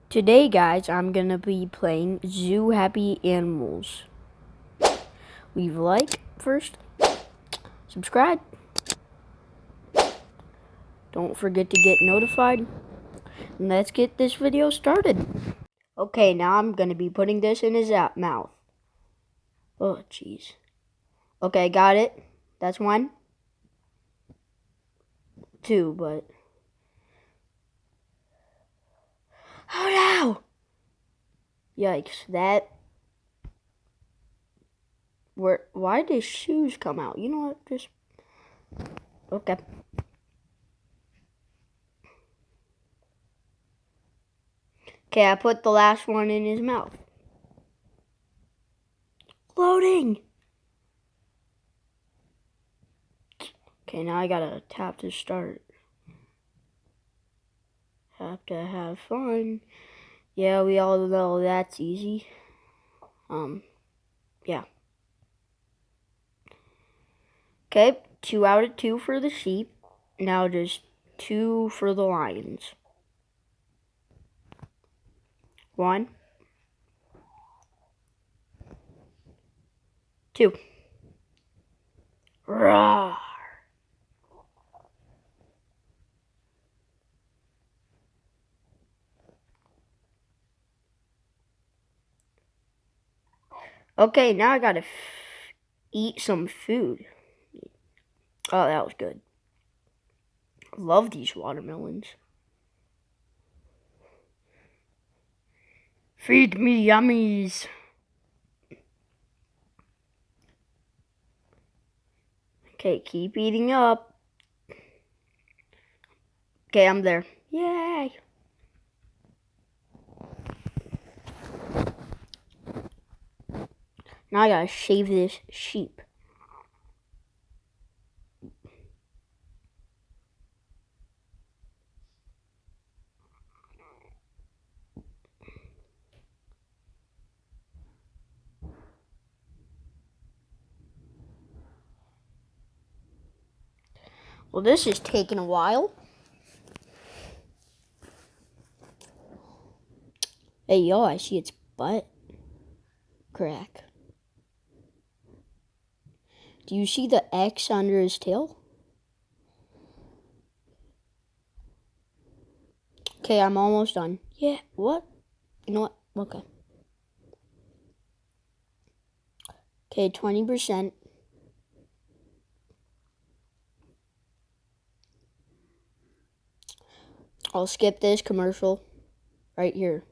Today, guys, I'm gonna be playing Zoo Happy Animals. Leave a like first, subscribe. Don't forget to get notified. And let's get this video started. Okay, now I'm gonna be putting this in his mouth. Oh, jeez. Okay, got it. That's one. Two, but... Oh no! Yikes, that... Why did his shoes come out? You know what, just... Okay. Okay, I put the last one in his mouth. Loading! Okay, now I gotta tap to start. Have to have fun. Yeah, we all know that's easy. Yeah. Okay, 2 out of 2 for the sheep. Now just 2 for the lions. 1, 2. Roar. Okay, now I gotta eat some food. Oh, that was good. Love these watermelons. Feed me yummies. Okay, keep eating up. Okay, I'm there. Yay! Now I gotta shave this sheep. Well, this is taking a while. Hey, yo, I see its butt crack. Do you see the X under his tail? Okay, I'm almost done. Yeah, what? You know what? Okay. Okay, 20%. I'll skip this commercial right here.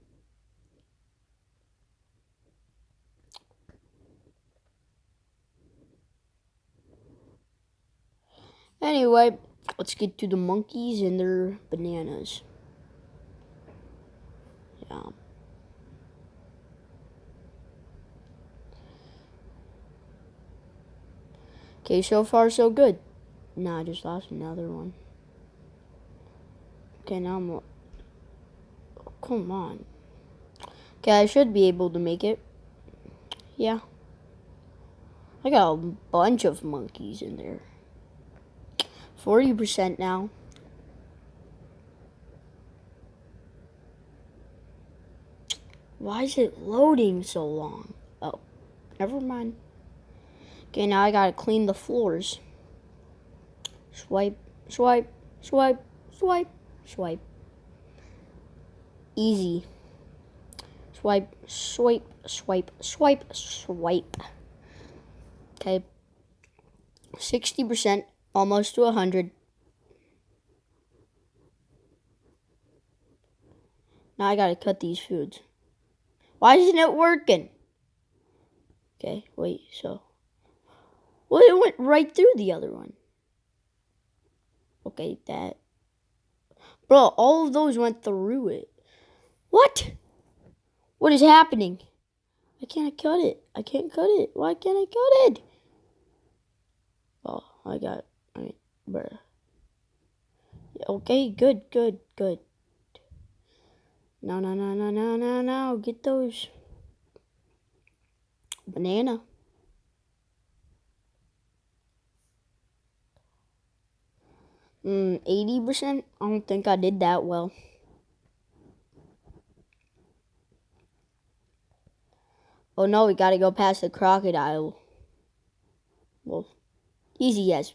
Anyway, let's get to the monkeys and their bananas. Yeah. Okay, so far so good. Nah, I just lost another one. Okay, now I'm... Oh, come on. Okay, I should be able to make it. Yeah. I got a bunch of monkeys in there. 40% now. Why is it loading so long? Oh, never mind. Okay, now I gotta clean the floors. Swipe, swipe, swipe, swipe, swipe. Easy. Swipe, swipe, swipe, swipe, swipe. Okay. 60%, almost to 100. Now I gotta cut these foods. Why isn't it working? Okay, wait, so. Well, it went right through the other one. Okay, that. Bro, all of those went through it. What? What is happening? I can't cut it. I can't cut it. Why can't I cut it? Oh, I got. Alright, bruh. Okay, good, good, good. No, no, no, no, no, no, no. Get those. Banana. 80%? I don't think I did that well. Oh no, we gotta go past the crocodile. Well, easy as,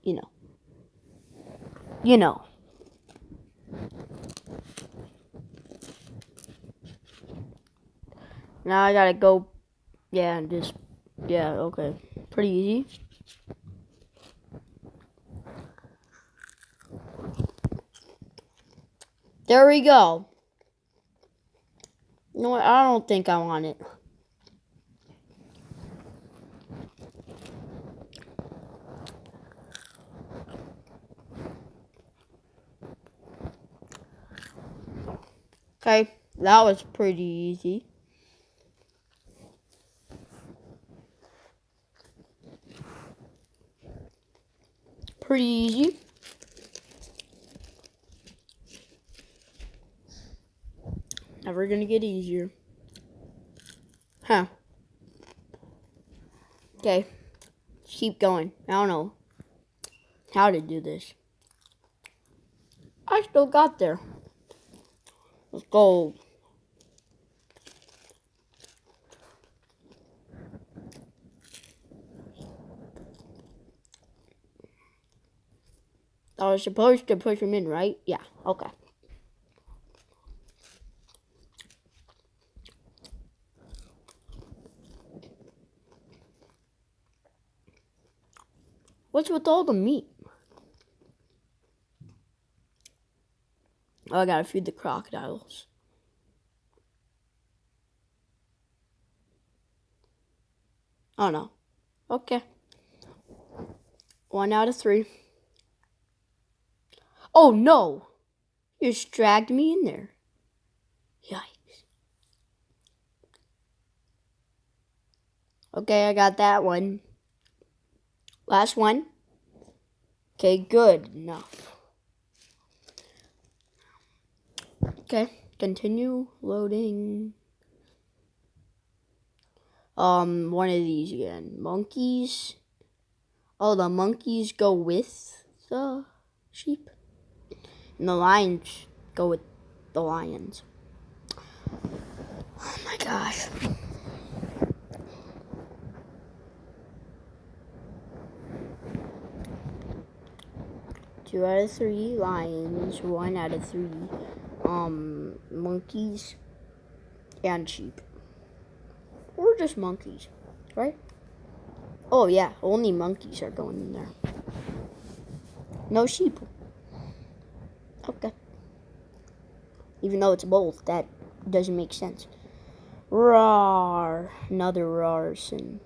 you know. You know. Now I gotta go, yeah, and just, yeah, okay. Pretty easy. There we go. You know what? I don't think I want it. Okay, that was pretty easy. Pretty easy. Never gonna get easier. Huh. Okay. Let's keep going. I don't know how to do this. I still got there. Let's go. I was supposed to push him in, right? Yeah, okay. What's with all the meat? Oh, I gotta feed the crocodiles. Oh no. Okay. 1 out of 3. Oh no! You just dragged me in there. Yikes. Okay, I got that one. Last one. Okay, good enough. Okay, continue loading. One of these again. Monkeys. Oh, the monkeys go with the sheep. And the lions go with the lions. Oh my gosh. Two out of 3 lions, 1 out of 3 monkeys and sheep. Or just monkeys, right? Oh yeah, only monkeys are going in there. No sheep. Okay. Even though it's both, that doesn't make sense. Roar. Another Rarson.